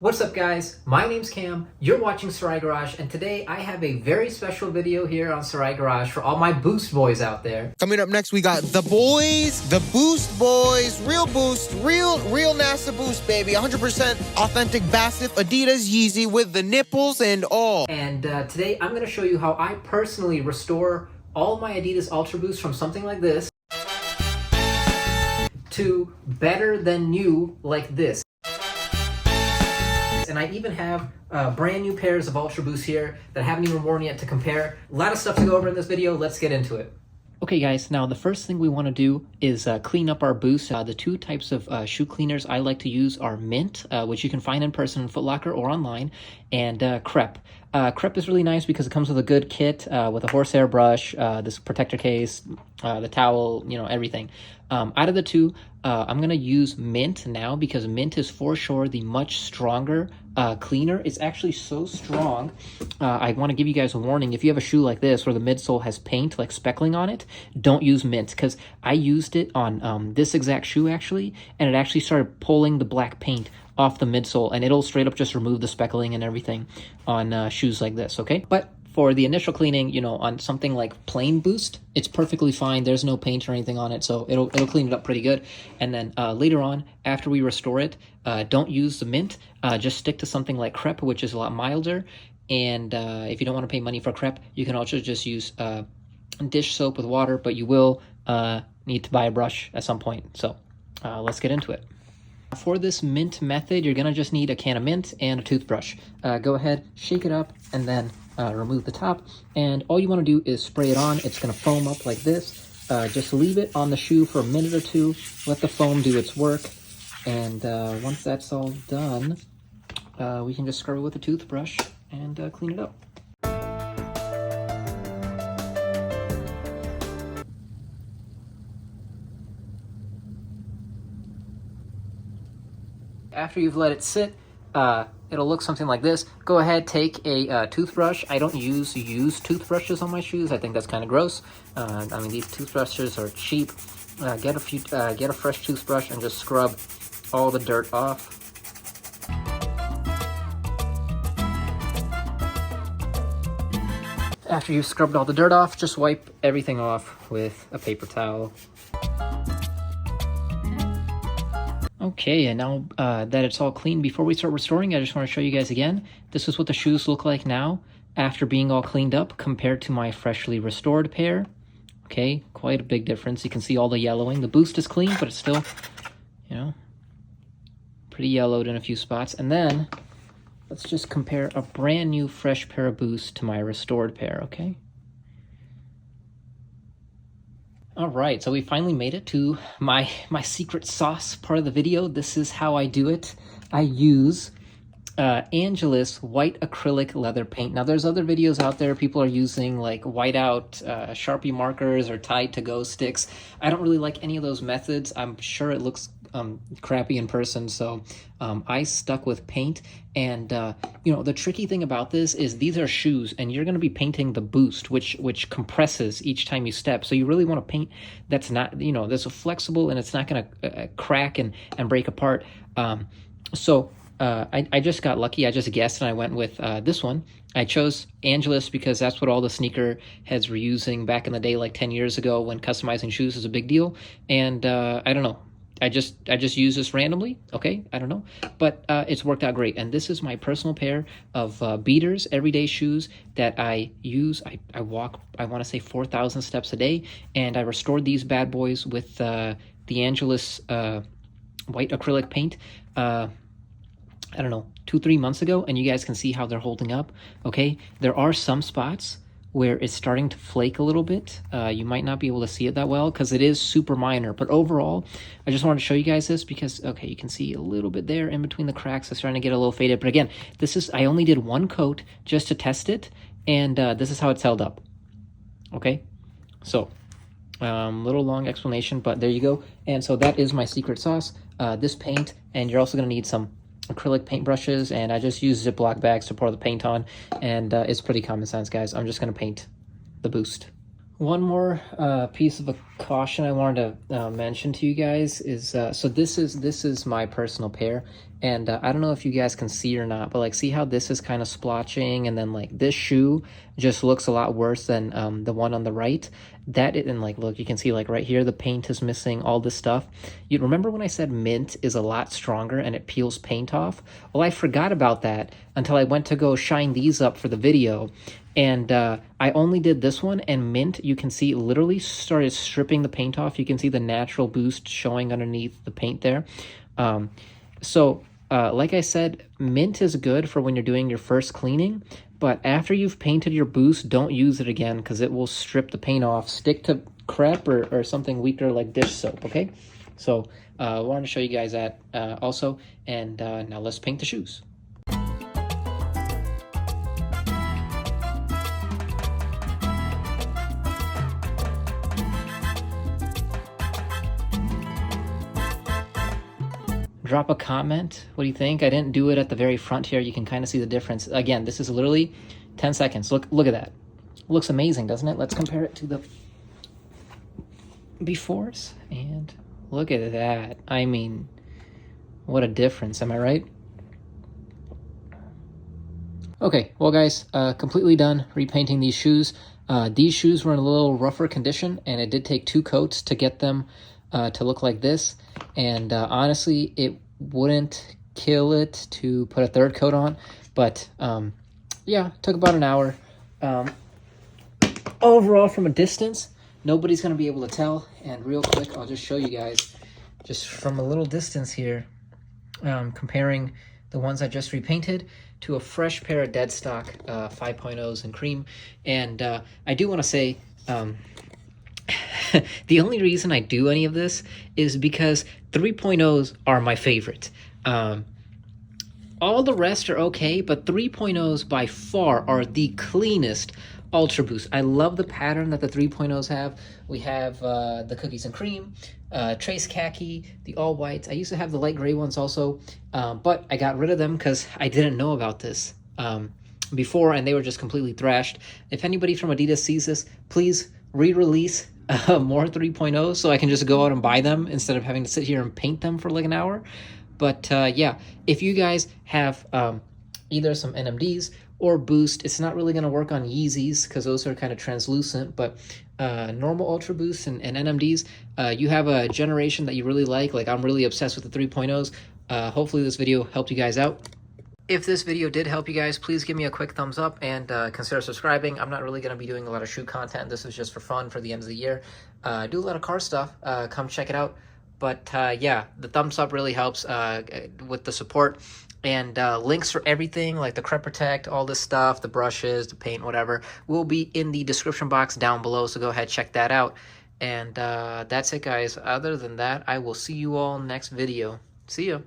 What's up guys, my name's Cam, you're watching Sarai Garage, and today I have a very special video here on Sarai Garage for all my Boost boys out there. Coming up next, we got the boys, the Boost boys, real Boost, real NASA Boost, baby. 100% authentic Bassif Adidas Yeezy with the nipples and all. And today I'm going to show you how I personally restore all my Adidas Ultraboost from something like this to better than new like this. And I even have brand new pairs of Ultra Boost here that I haven't even worn yet to compare. A lot of stuff to go over in this video. Let's get into it. Okay guys, now the first thing we want to do is clean up our boost. The two types of shoe cleaners I like to use are Mint, which you can find in person in Foot Locker or online, and Crep. Crep is really nice because it comes with a good kit with a horsehair brush, this protector case, the towel, everything. Out of the two, I'm going to use Mint now because Mint is for sure the much stronger cleaner. It's actually so strong. I want to give you guys a warning. If you have a shoe like this where the midsole has paint, like speckling on it, don't use Mint, because I used it on this exact shoe actually, and it actually started pulling the black paint off the midsole, and it'll straight up just remove the speckling and everything on shoes like this, okay? But for the initial cleaning, on something like plain Boost, it's perfectly fine. There's no paint or anything on it, so it'll clean it up pretty good. And then later on, after we restore it, don't use the Mint. Just stick to something like Crep, which is a lot milder. And if you don't want to pay money for Crep, you can also just use dish soap with water, but you will need to buy a brush at some point. So let's get into it. For this Mint method, you're going to just need a can of Mint and a toothbrush. Go ahead, shake it up, and then remove the top. And all you want to do is spray it on. It's going to foam up like this. Just leave it on the shoe for a minute or two. Let the foam do its work. And once that's all done, we can just scrub it with a toothbrush and clean it up. After you've let it sit, it'll look something like this. Go ahead, take a toothbrush. I don't use used toothbrushes on my shoes. I think that's kind of gross. These toothbrushes are cheap. Get a fresh toothbrush and just scrub all the dirt off. After you've scrubbed all the dirt off, just wipe everything off with a paper towel. Okay, and now that it's all clean, before we start restoring, I just want to show you guys again. This is what the shoes look like now after being all cleaned up compared to my freshly restored pair. Okay, quite a big difference. You can see all the yellowing. The Boost is clean, but it's still, pretty yellowed in a few spots. And then let's just compare a brand new fresh pair of Boost to my restored pair, okay? All right, so we finally made it to my secret sauce part of the video. This is how I do it. I use Angelus white acrylic leather paint. Now, there's other videos out there. People are using like whiteout Sharpie markers or Tide to Go sticks. I don't really like any of those methods. I'm sure it looks crappy in person, so I stuck with paint. And the tricky thing about this is these are shoes, and you're going to be painting the Boost, which compresses each time you step. So you really want to paint that's not, that's flexible and it's not going to crack and break apart. I just got lucky. I just guessed, and I went with this one. I chose Angelus because that's what all the sneaker heads were using back in the day, like 10 years ago, when customizing shoes was a big deal. And I don't know. I just use this randomly, okay? I don't know, but it's worked out great. And this is my personal pair of beaters, everyday shoes that I use. I walk, I want to say 4,000 steps a day, and I restored these bad boys with the Angelus white acrylic paint. I don't know, 2-3 months ago, and you guys can see how they're holding up, okay? There are some spots where it's starting to flake a little bit. You might not be able to see it that well because it is super minor, but overall, I just wanted to show you guys this because, okay, you can see a little bit there in between the cracks. It's starting to get a little faded, but again, I only did one coat just to test it, and this is how it's held up, okay? So, little long explanation, but there you go. And so that is my secret sauce, this paint, and you're also gonna need some acrylic paint brushes, and I just use Ziploc bags to pour the paint on, and it's pretty common sense, guys. I'm just going to paint the Boost. One more piece of a caution I wanted to mention to you guys is, so this is my personal pair, And I don't know if you guys can see or not, but like, see how this is kind of splotching, and then like this shoe just looks a lot worse than the one on the right. And like, look, you can see like right here, the paint is missing, all this stuff. You remember when I said mint is a lot stronger and it peels paint off? Well, I forgot about that until I went to go shine these up for the video. And I only did this one, and mint, you can see, literally started stripping the paint off. You can see the natural boost showing underneath the paint there. Like I said, mint is good for when you're doing your first cleaning, but after you've painted your boost, don't use it again because it will strip the paint off. Stick to crep or something weaker like dish soap, okay? So I wanted to show you guys that also, and now let's paint the shoes. Drop a comment. What do you think? I didn't do it at the very front here. You can kind of see the difference. Again, this is literally 10 seconds. Look at that. Looks amazing, doesn't it? Let's compare it to the befores. And look at that. I mean, what a difference. Am I right? Okay, well guys, completely done repainting these shoes. These shoes were in a little rougher condition, and it did take 2 coats to get them to look like this. And honestly, it wouldn't kill it to put a 3rd coat on, but yeah, took about an hour. Overall, from a distance, nobody's gonna be able to tell. And real quick, I'll just show you guys, just from a little distance here, comparing the ones I just repainted to a fresh pair of dead stock 5.0s in cream. And I do want to say, the only reason I do any of this is because 3.0s are my favorite. All the rest are okay, but 3.0s by far are the cleanest Ultra Boost. I love the pattern that the 3.0s have. We have the cookies and cream, trace khaki, the all whites. I used to have the light gray ones also, but I got rid of them because I didn't know about this before, and they were just completely thrashed. If anybody from Adidas sees this, please re-release more 3.0s so I can just go out and buy them instead of having to sit here and paint them for like an hour. But yeah, if you guys have either some NMDs or Boost, it's not really going to work on Yeezys because those are kind of translucent, but normal Ultra Boosts and NMDs, you have a generation that you really like I'm really obsessed with the 3.0s. Hopefully this video helped you guys out. If this video did help you guys, please give me a quick thumbs up and consider subscribing. I'm not really going to be doing a lot of shoe content. This was just for fun for the end of the year. I do a lot of car stuff. Come check it out. But yeah, the thumbs up really helps with the support. And links for everything, like the Crep Protect, all this stuff, the brushes, the paint, whatever, will be in the description box down below. So go ahead, check that out. And that's it, guys. Other than that, I will see you all next video. See ya.